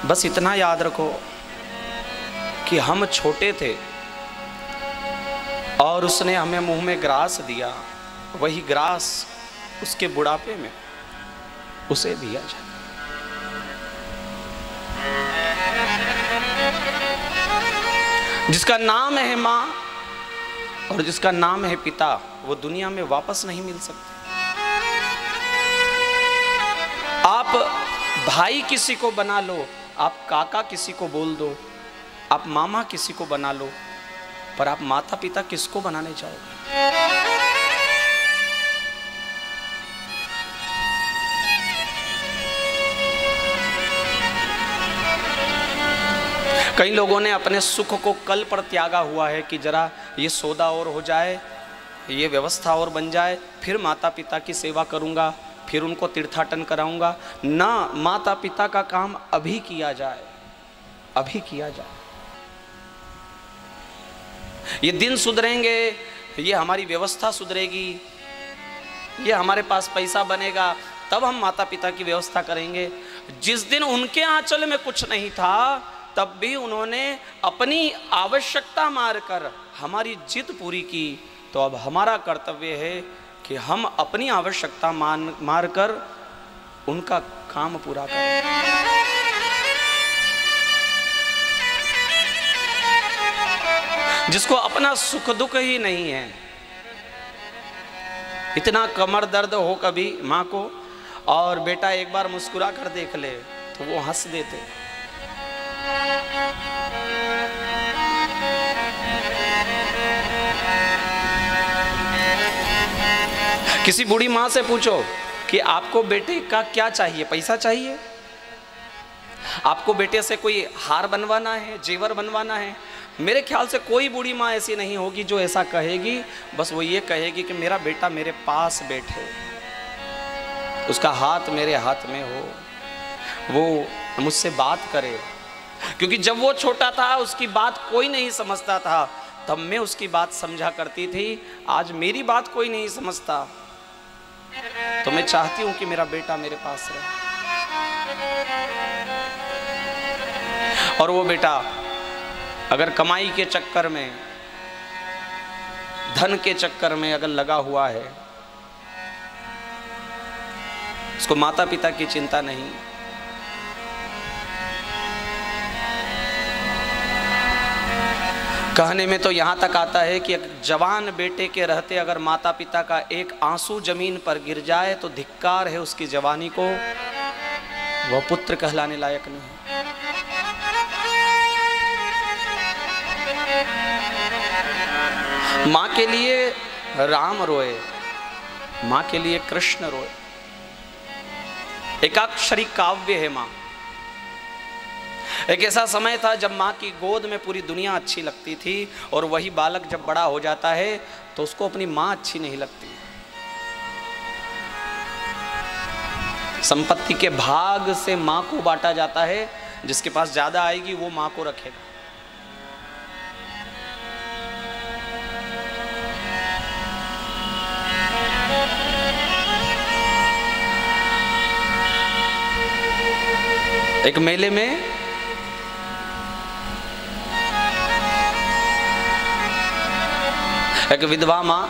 बस इतना याद रखो कि हम छोटे थे और उसने हमें मुंह में ग्रास दिया, वही ग्रास उसके बुढ़ापे में उसे दिया जाए। जिसका नाम है माँ और जिसका नाम है पिता, वो दुनिया में वापस नहीं मिल सकते। आप भाई किसी को बना लो, आप काका किसी को बोल दो, आप मामा किसी को बना लो, पर आप माता पिता किसको बनाने चाहोगे? कई लोगों ने अपने सुख को कल पर त्यागा हुआ है कि जरा ये सौदा और हो जाए, ये व्यवस्था और बन जाए, फिर माता पिता की सेवा करूंगा, फिर उनको तीर्थाटन कराऊंगा। ना, माता पिता का काम अभी किया जाए, अभी किया जाए। ये दिन सुधरेंगे, ये हमारी व्यवस्था सुधरेगी, ये हमारे पास पैसा बनेगा, तब हम माता पिता की व्यवस्था करेंगे। जिस दिन उनके आंचल में कुछ नहीं था, तब भी उन्होंने अपनी आवश्यकता मारकर हमारी जिद पूरी की। तो अब हमारा कर्तव्य है कि हम अपनी आवश्यकता मारकर उनका काम पूरा करें। जिसको अपना सुख दुख ही नहीं है, इतना कमर दर्द हो कभी माँ को, और बेटा एक बार मुस्कुरा कर देख ले तो वो हंस देते। किसी बूढ़ी माँ से पूछो कि आपको बेटे का क्या चाहिए, पैसा चाहिए? आपको बेटे से कोई हार बनवाना है, जेवर बनवाना है? मेरे ख्याल से कोई बूढ़ी माँ ऐसी नहीं होगी जो ऐसा कहेगी। बस वो ये कहेगी कि मेरा बेटा मेरे पास बैठे, उसका हाथ मेरे हाथ में हो, वो मुझसे बात करे। क्योंकि जब वो छोटा था उसकी बात कोई नहीं समझता था, तब मैं उसकी बात समझा करती थी। आज मेरी बात कोई नहीं समझता, तो मैं चाहती हूं कि मेरा बेटा मेरे पास रहे। और वो बेटा अगर कमाई के चक्कर में, धन के चक्कर में अगर लगा हुआ है, उसको माता पिता की चिंता नहीं। कहने में तो यहाँ तक आता है कि एक जवान बेटे के रहते अगर माता पिता का एक आंसू जमीन पर गिर जाए तो धिक्कार है उसकी जवानी को, वह पुत्र कहलाने लायक नहीं। माँ के लिए राम रोए, माँ के लिए कृष्ण रोए। एकाक्षरी काव्य है माँ। एक ऐसा समय था जब माँ की गोद में पूरी दुनिया अच्छी लगती थी, और वही बालक जब बड़ा हो जाता है तो उसको अपनी माँ अच्छी नहीं लगती। संपत्ति के भाग से माँ को बांटा जाता है, जिसके पास ज्यादा आएगी वो माँ को रखेगा। एक मेले में एक विधवा माँ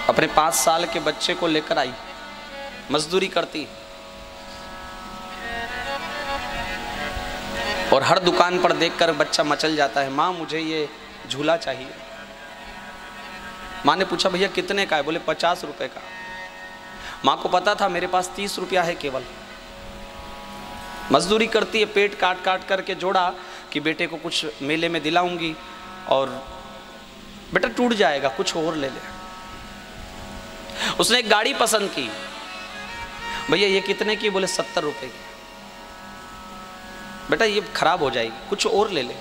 अपने 5 साल के बच्चे को लेकर आई, मजदूरी करती, और हर दुकान पर देखकर बच्चा मचल जाता है, माँ मुझे ये झूला चाहिए। माँ ने पूछा भैया कितने का है? बोले 50 रुपए का। माँ को पता था मेरे पास 30 रुपया है केवल। मजदूरी करती है, पेट काट काट करके जोड़ा कि बेटे को कुछ मेले में दिलाऊंगी और बेटा टूट जाएगा, कुछ और ले ले। उसने एक गाड़ी पसंद की, भैया ये कितने की? बोले 70 रुपए की। बेटा ये खराब हो जाएगी, कुछ और ले ले।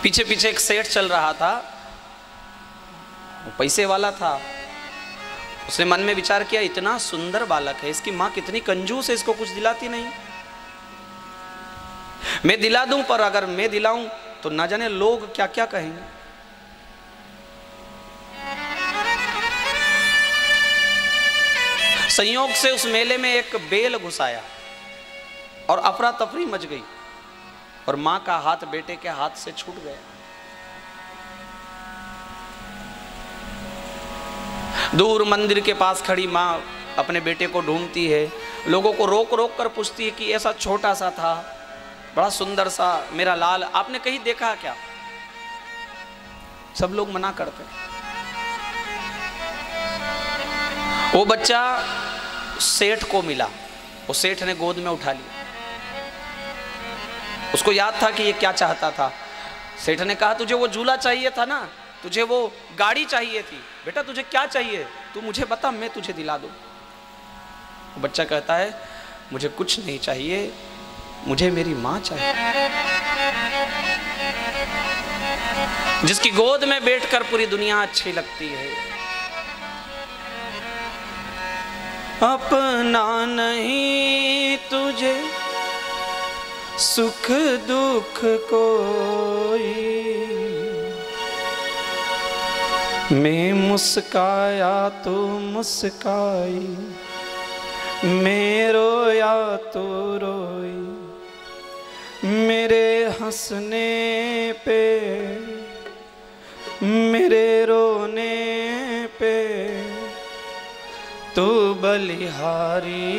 पीछे पीछे एक सेठ चल रहा था, वो पैसे वाला था। उसने मन में विचार किया इतना सुंदर बालक है, इसकी माँ कितनी कंजूस है, इसको कुछ दिलाती नहीं। मैं दिला दूं, पर अगर मैं दिलाऊं तो ना जाने लोग क्या क्या कहेंगे। संयोग से उस मेले में एक बेल घुसाया। और अफरा तफरी मच गई और मां का हाथ बेटे के हाथ से छूट गया। दूर मंदिर के पास खड़ी मां अपने बेटे को ढूंढती है, लोगों को रोक रोक कर पूछती है कि ऐसा छोटा सा था, बड़ा सुंदर सा मेरा लाल, आपने कहीं देखा क्या? सब लोग मना करते हैं। वो बच्चा सेठ को मिला, वो सेठ ने गोद में उठा लिया। उसको याद था कि ये क्या चाहता था। सेठ ने कहा तुझे वो झूला चाहिए था ना, तुझे वो गाड़ी चाहिए थी, बेटा तुझे क्या चाहिए, तू मुझे बता, मैं तुझे दिला दूं। बच्चा कहता है मुझे कुछ नहीं चाहिए, मुझे मेरी मां चाहिए, जिसकी गोद में बैठकर पूरी दुनिया अच्छी लगती है। अपना नहीं तुझे सुख दुख कोई, मैं मुस्काया तो मुस्काई, मैं रोया तो रोई, मेरे हंसने पे मेरे रोने पे तू बलिहारी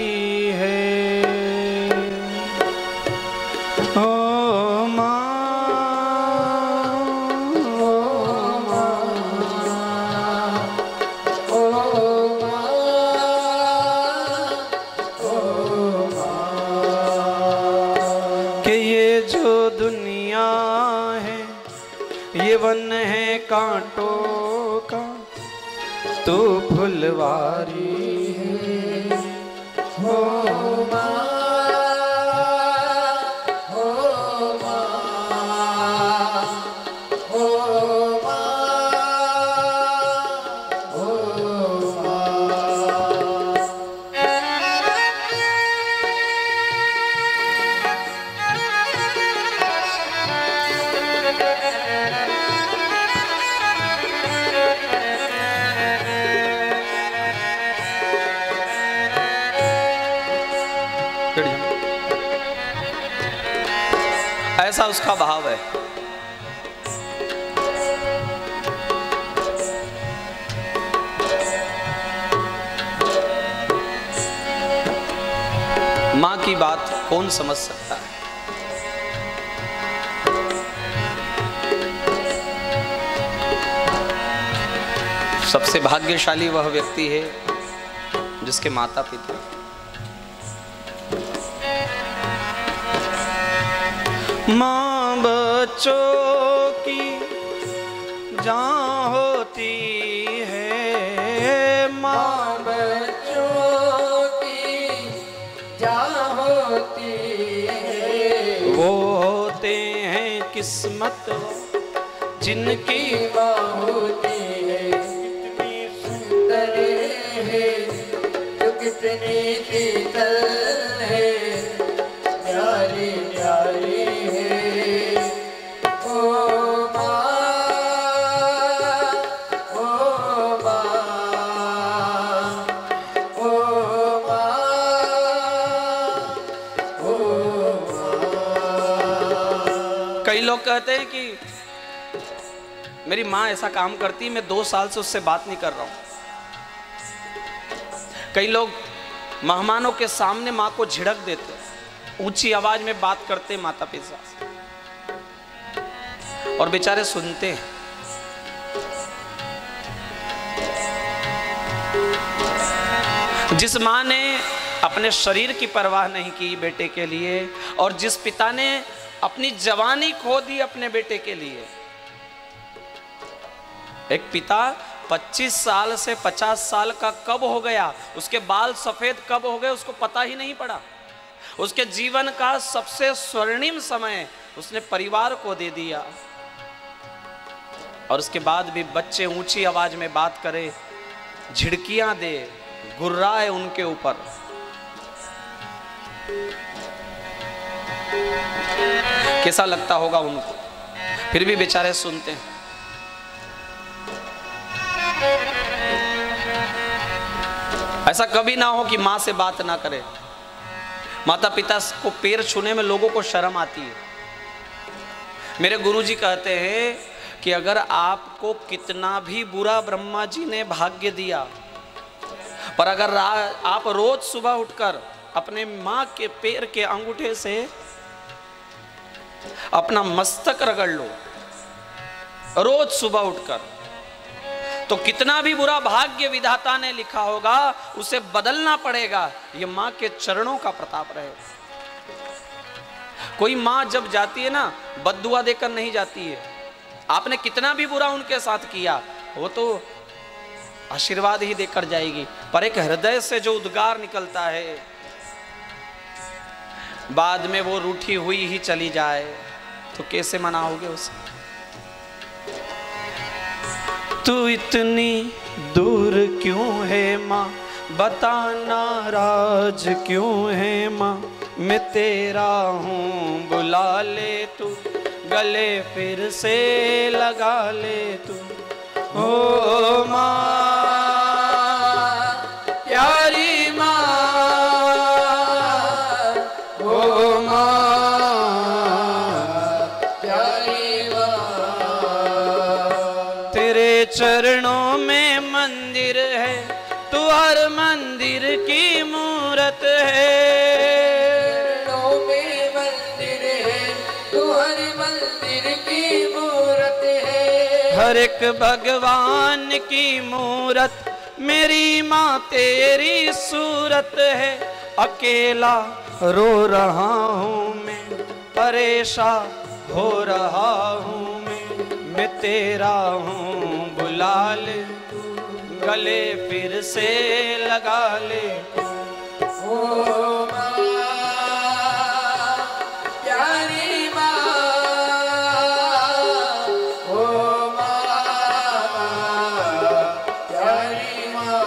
है। ओ वन है कांटों का तू फुलवारी है। हो माँ, हो माँ, हो माँ, हो ऐसा उसका भाव है। मां की बात कौन समझ सकता है? सबसे भाग्यशाली वह व्यक्ति है जिसके माता पिता माँ बच्चों की जान होती है, माँ बच्चों की जान होती है, वो होते हैं किस्मत जिनकी माँ होती है। कितनी सुंदर है जो कितनी शीतल है, प्यारी प्यारी कई लोग कहते हैं कि मेरी माँ ऐसा काम करती, मैं 2 साल से उससे बात नहीं कर रहा हूं। कई लोग मेहमानों के सामने माँ को झिड़क देते, ऊंची आवाज में बात करते माता पिता से, और बेचारे सुनते हैं। जिस माँ ने अपने शरीर की परवाह नहीं की बेटे के लिए, और जिस पिता ने अपनी जवानी खो दी अपने बेटे के लिए। एक पिता 25 साल से 50 साल का कब हो गया, उसके बाल सफेद कब हो गए उसको पता ही नहीं पड़ा। उसके जीवन का सबसे स्वर्णिम समय उसने परिवार को दे दिया, और उसके बाद भी बच्चे ऊंची आवाज में बात करे, झिड़कियां दे, गुर्राए उनके ऊपर। कैसा लगता होगा उनको, फिर भी बेचारे सुनते हैं। ऐसा कभी ना हो कि मां से बात ना करे। माता पिता को पैर छूने में लोगों को शर्म आती है। मेरे गुरुजी कहते हैं कि अगर आपको कितना भी बुरा ब्रह्मा जी ने भाग्य दिया, पर अगर आप रोज सुबह उठकर अपने माँ के पैर के अंगूठे से अपना मस्तक रगड़ लो रोज सुबह उठकर, तो कितना भी बुरा भाग्य विधाता ने लिखा होगा उसे बदलना पड़ेगा। ये माँ के चरणों का प्रताप रहे। कोई माँ जब जाती है ना, बद्दुआ देकर नहीं जाती है। आपने कितना भी बुरा उनके साथ किया, वो तो आशीर्वाद ही देकर जाएगी, पर एक हृदय से जो उद्गार निकलता है, बाद में वो रूठी हुई ही चली जाए तो कैसे मनाओगे उसे? तू इतनी दूर क्यों है माँ, बताना राज क्यों है माँ, मैं तेरा हूँ बुला ले तू, गले फिर से लगा ले तू। ओ माँ प्यारी माँ, ओ माँ प्यारी माँ, तेरे चरणों में मंदिर है, तू हर मंदिर की मूरत है। चरणों में मंदिर है, तू हर मंदिर की मूरत है। हर एक भगवान की मूरत मेरी माँ तेरी सूरत है। अकेला रो रहा हूँ मैं, परेशान हो रहा हूँ मैं तेरा हूँ बुला ले, गले फिर से लगा ले। ओ माँ प्यारी माँ, ओ माँ प्यारी माँ।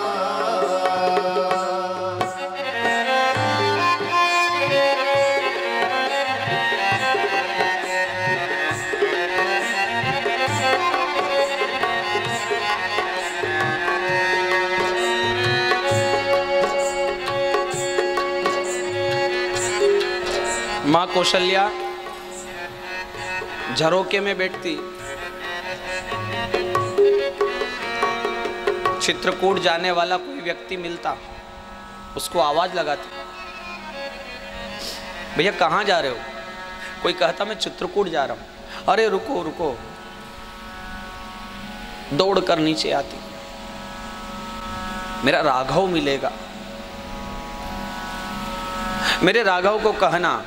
माँ कौशल्या झरोके में बैठती, चित्रकूट जाने वाला कोई व्यक्ति मिलता, उसको आवाज लगाती, भैया कहाँ जा रहे हो? कोई कहता मैं चित्रकूट जा रहा हूं। अरे रुको रुको, दौड़ कर नीचे आती, मेरा राघव मिलेगा। मेरे राघव को कहना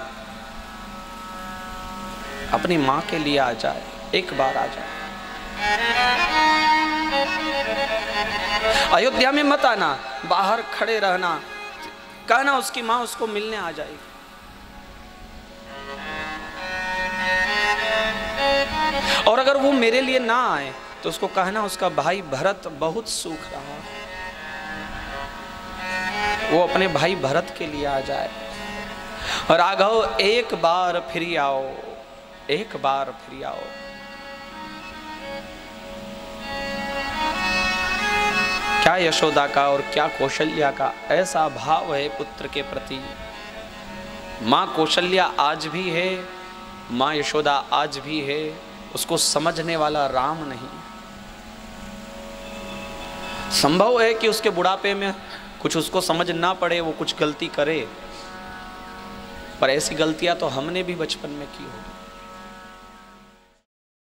अपनी माँ के लिए आ जाए, एक बार आ जाए। अयोध्या में मत आना, बाहर खड़े रहना, कहना उसकी माँ उसको मिलने आ जाएगी। और अगर वो मेरे लिए ना आए तो उसको कहना उसका भाई भरत बहुत सूख रहा, वो अपने भाई भरत के लिए आ जाए। राघव एक बार फिर आओ, एक बार फिर आओ। क्या यशोदा का और क्या कौशल्या का ऐसा भाव है पुत्र के प्रति। माँ कौशल्या आज भी है, माँ यशोदा आज भी है, उसको समझने वाला राम नहीं। संभव है कि उसके बुढ़ापे में कुछ उसको समझ ना पड़े, वो कुछ गलती करे, पर ऐसी गलतियां तो हमने भी बचपन में की होगी।